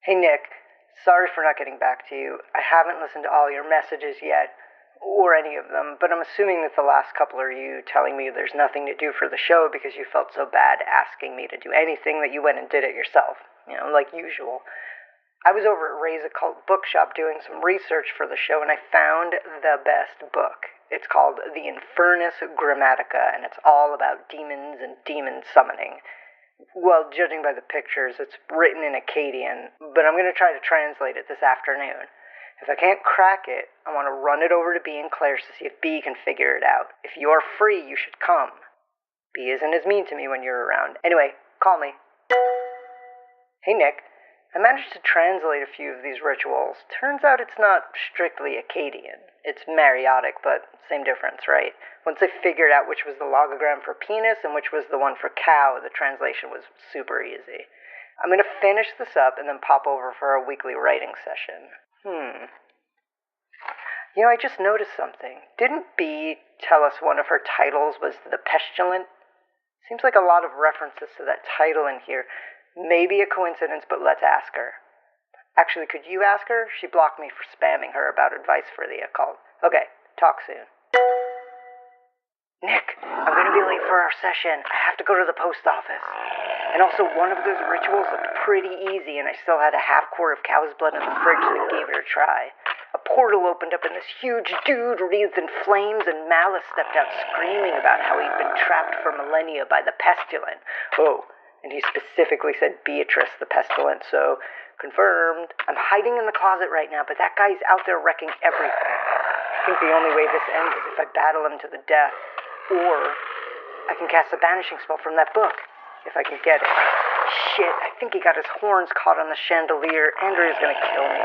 Hey Nick, sorry for not getting back to you. I haven't listened to all your messages yet, or any of them, but I'm assuming that the last couple are you telling me there's nothing to do for the show because you felt so bad asking me to do anything that you went and did it yourself. Like usual. I was over at Ray's Occult Bookshop doing some research for the show and I found the best book. It's called The Infernus Grammatica and it's all about demons and demon summoning. Well, judging by the pictures, it's written in Akkadian, but I'm going to try to translate it this afternoon. If I can't crack it, I want to run it over to B and Claire's to see if B can figure it out. If you're free, you should come. B isn't as mean to me when you're around. Anyway, call me. Hey, Nick. I managed to translate a few of these rituals. Turns out it's not strictly Akkadian. It's Mariotic, but same difference, right? Once I figured out which was the logogram for penis and which was the one for cow, the translation was super easy. I'm going to finish this up and then pop over for a weekly writing session. I just noticed something. Didn't B tell us one of her titles was The Pestilent? Seems like a lot of references to that title in here. Maybe a coincidence, but let's ask her. Actually, could you ask her? She blocked me for spamming her about advice for the occult. Okay, talk soon. Nick, I'm going to be late for our session. I have to go to the post office. And also, one of those rituals looked pretty easy, and I still had a half quart of cow's blood in the fridge, so I gave it a try. A portal opened up, and this huge dude wreathed in flames, and Malice stepped out screaming about how he'd been trapped for millennia by the pestilent. Oh, and he specifically said Beatrice the Pestilent, so confirmed. I'm hiding in the closet right now, but that guy's out there wrecking everything. I think the only way this ends is if I battle him to the death, or I can cast a banishing spell from that book, if I can get it. Shit, I think he got his horns caught on the chandelier. Andrea's gonna kill me.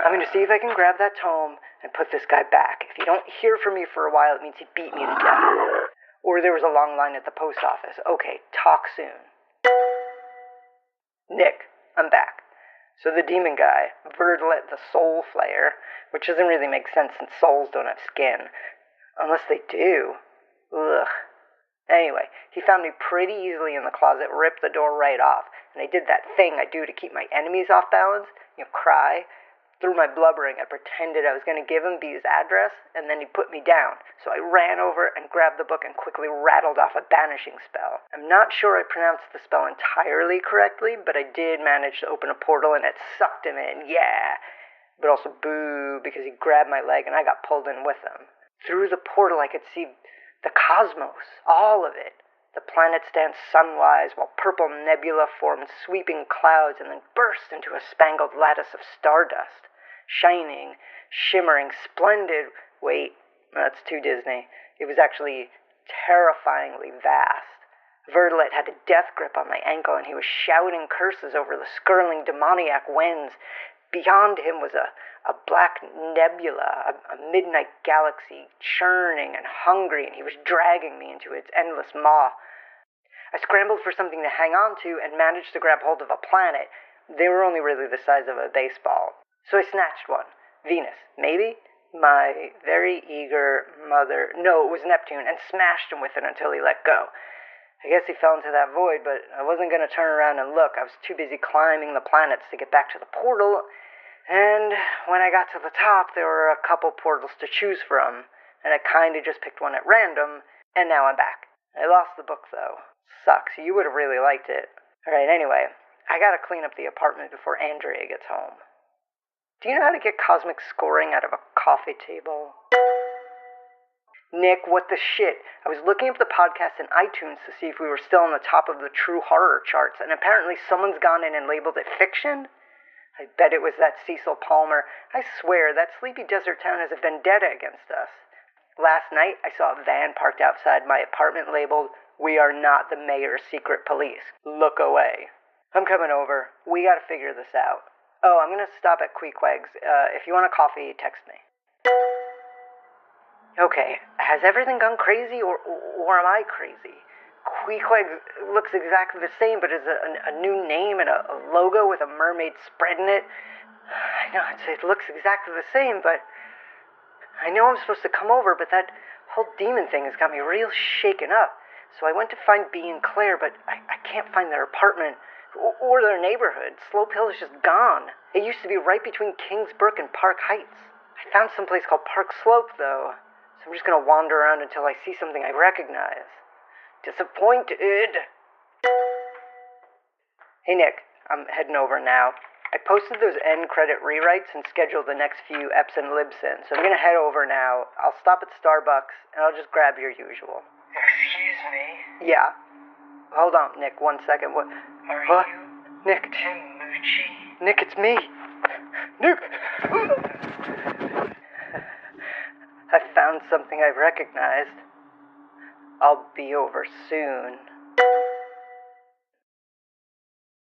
I'm gonna see if I can grab that tome and put this guy back. If you don't hear from me for a while, it means he beat me to death. Or there was a long line at the post office. Okay, talk soon. Nick, I'm back. So the demon guy, Verdlet the Soul Flayer, which doesn't really make sense since souls don't have skin. Unless they do. Ugh. Anyway, he found me pretty easily in the closet, ripped the door right off, and I did that thing I do to keep my enemies off balance, cry. Through my blubbering, I pretended I was going to give him B's address, and then he put me down. So I ran over and grabbed the book and quickly rattled off a banishing spell. I'm not sure I pronounced the spell entirely correctly, but I did manage to open a portal and it sucked him in, yeah. But also boo, because he grabbed my leg and I got pulled in with him. Through the portal I could see the cosmos, all of it. The planets danced sunwise while purple nebula formed sweeping clouds and then burst into a spangled lattice of stardust. Shining, shimmering, splendid. Wait, that's too Disney. It was actually terrifyingly vast. Verdelet had a death grip on my ankle and he was shouting curses over the skirling demoniac winds. Beyond him was a black nebula, a midnight galaxy, churning and hungry, and he was dragging me into its endless maw. I scrambled for something to hang on to and managed to grab hold of a planet. They were only really the size of a baseball. So I snatched one. Venus, maybe? My very eager mother... No, it was Neptune, and smashed him with it until he let go. I guess he fell into that void, but I wasn't going to turn around and look. I was too busy climbing the planets to get back to the portal, and when I got to the top, there were a couple portals to choose from, and I kind of just picked one at random, and now I'm back. I lost the book, though. Sucks. You would have really liked it. Alright, anyway, I gotta clean up the apartment before Andrea gets home. Do you know how to get cosmic scoring out of a coffee table? Nick, what the shit? I was looking up the podcast in iTunes to see if we were still on the top of the true horror charts, and apparently someone's gone in and labeled it fiction? I bet it was that Cecil Palmer. I swear, that sleepy desert town has a vendetta against us. Last night, I saw a van parked outside my apartment labeled, "We are not the mayor's secret police. Look away." I'm coming over. We gotta figure this out. Oh, I'm gonna stop at Queequeg's. If you want a coffee, text me. Okay, has everything gone crazy, or am I crazy? Queequeg looks exactly the same, but is a new name and a logo with a mermaid spread in it. I know, it looks exactly the same, but I know I'm supposed to come over, but that whole demon thing has got me real shaken up. So I went to find B and Claire, but I can't find their apartment. Or their neighborhood. Slope Hill is just gone. It used to be right between Kingsbrook and Park Heights. I found some place called Park Slope, though, so I'm just gonna wander around until I see something I recognize. Disappointed. Hey, Nick, I'm heading over now. I posted those end credit rewrites and scheduled the next few eps and libs in, so I'm gonna head over now. I'll stop at Starbucks, and I'll just grab your usual. Excuse me? Yeah. Hold on, Nick, 1 second. What? Are you Nick. Tim Mucci? Nick, it's me. Nick! I found something I recognized. I'll be over soon.